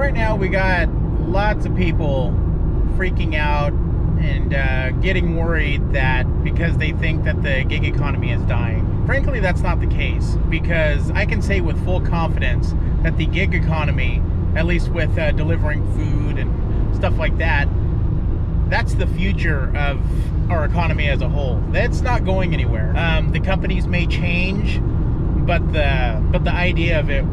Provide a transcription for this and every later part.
right now we got lots of people freaking out and getting worried that because they think that the gig economy is dying. Frankly, that's not the case, because I can say with full confidence that the gig economy, at least with delivering food and stuff like that, that's the future of our economy as a whole. That's not going anywhere. The companies may change, but the idea of it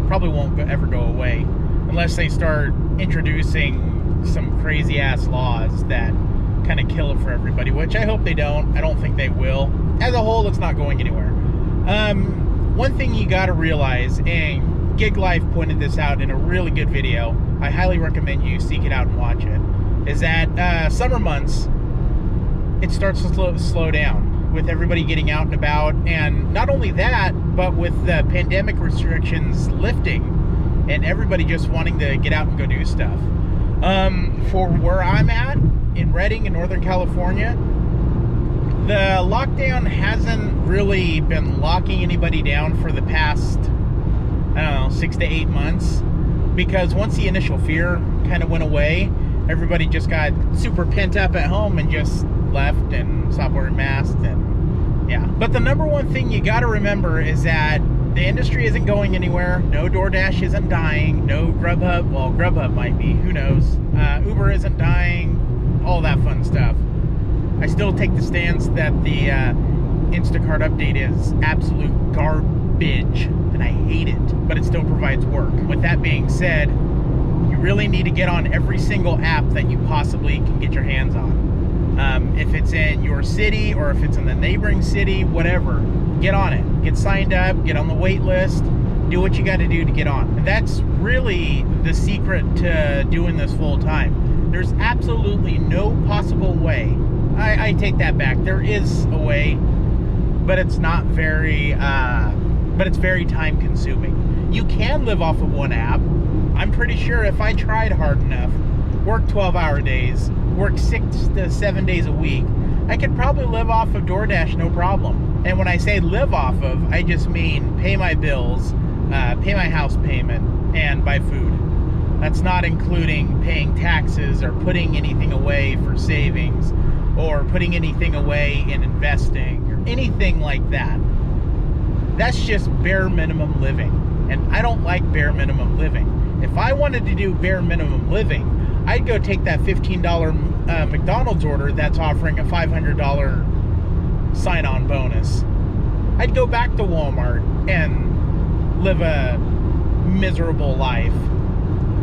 probably won't ever go away unless they start introducing some crazy ass laws that kind of kill it for everybody, which I hope they don't. I don't think they will. As a whole, it's not going anywhere. One thing you got to realize, and Gig Life pointed this out in a really good video, I highly recommend you seek it out and watch it, is that summer months, it starts to slow down with everybody getting out and about. And not only that, but with the pandemic restrictions lifting and everybody just wanting to get out and go do stuff. For where I'm at, in Redding in Northern California, the lockdown hasn't really been locking anybody down for the past, I don't know, 6 to 8 months. Because once the initial fear kind of went away, everybody just got super pent up at home and just left and stopped wearing masks. And yeah. But the number one thing you got to remember is that the industry isn't going anywhere. No, Doordash isn't dying. No, Grubhub. Well, Grubhub might be. Who knows? Uber isn't dying. All that fun stuff. I still take the stance that the Instacart update is absolute garbage, and I hate it, but it still provides work. With that being said, you really need to get on every single app that you possibly can get your hands on. If it's in your city or if it's in the neighboring city, whatever, get on it. Get signed up, get on the wait list, do what you got to do to get on. And that's really the secret to doing this full time. There's absolutely no possible way. I take that back. There is a way, but it's not very, but it's very time consuming. You can live off of one app. I'm pretty sure if I tried hard enough, work 12-hour days, work 6 to 7 days a week, I could probably live off of DoorDash no problem. And when I say live off of, I just mean pay my bills, pay my house payment, and buy food. That's not including paying taxes or putting anything away for savings or putting anything away in investing or anything like that. That's just bare minimum living. And I don't like bare minimum living. If I wanted to do bare minimum living, I'd go take that $15 McDonald's order that's offering a $500 sign-on bonus. I'd go back to Walmart and live a miserable life.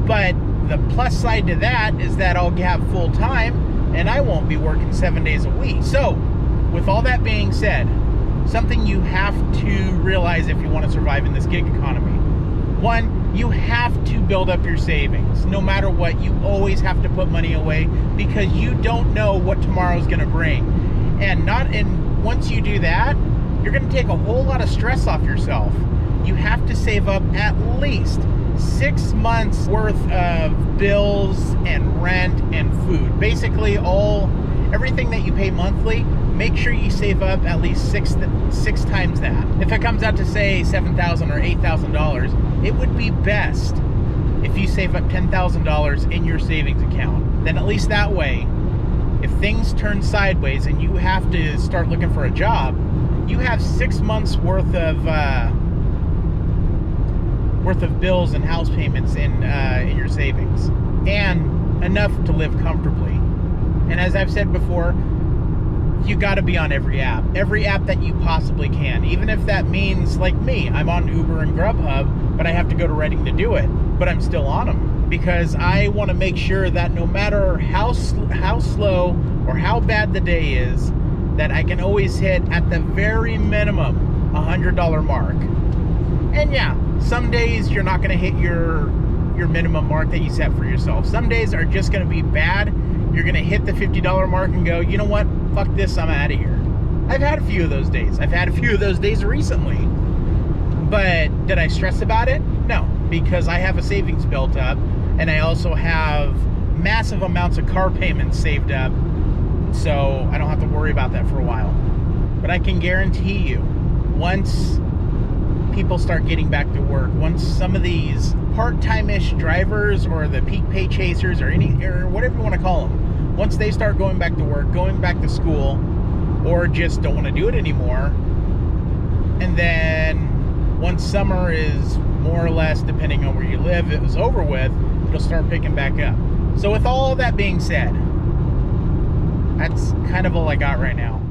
But the plus side to that is that I'll have full time and I won't be working 7 days a week. So, with all that being said, something you have to realize if you want to survive in this gig economy. One, you have to build up your savings. No matter what, you always have to put money away because you don't know what tomorrow's going to bring. And once you do that, you're going to take a whole lot of stress off yourself. You have to save up at least 6 months worth of bills and rent and food. Basically everything that you pay monthly, make sure you save up at least six times that. If it comes out to say $7,000 or $8,000, it would be best if you save up $10,000 in your savings account. Then at least that way, if things turn sideways and you have to start looking for a job, you have 6 months worth of bills and house payments in your savings, and enough to live comfortably. And as I've said before, you got to be on every app that you possibly can, even if that means, like me, I'm on Uber and Grubhub, but I have to go to Redding to do it, but I'm still on them because I want to make sure that no matter how slow or how bad the day is, that I can always hit at the very minimum $100 mark. And yeah, some days you're not going to hit your minimum mark that you set for yourself. Some days are just going to be bad. You're going to hit the $50 mark and go, you know what? Fuck this, I'm out of here. I've had a few of those days. I've had a few of those days recently. But did I stress about it? No, because I have a savings built up, and I also have massive amounts of car payments saved up, so I don't have to worry about that for a while. But I can guarantee you, once people start getting back to work, once some of these part-time-ish drivers or the peak pay chasers or whatever you want to call them, once they start going back to work, going back to school, or just don't want to do it anymore, and then once summer is more or less, depending on where you live, it was over with, it'll start picking back up. So with all that being said, that's kind of all I got right now.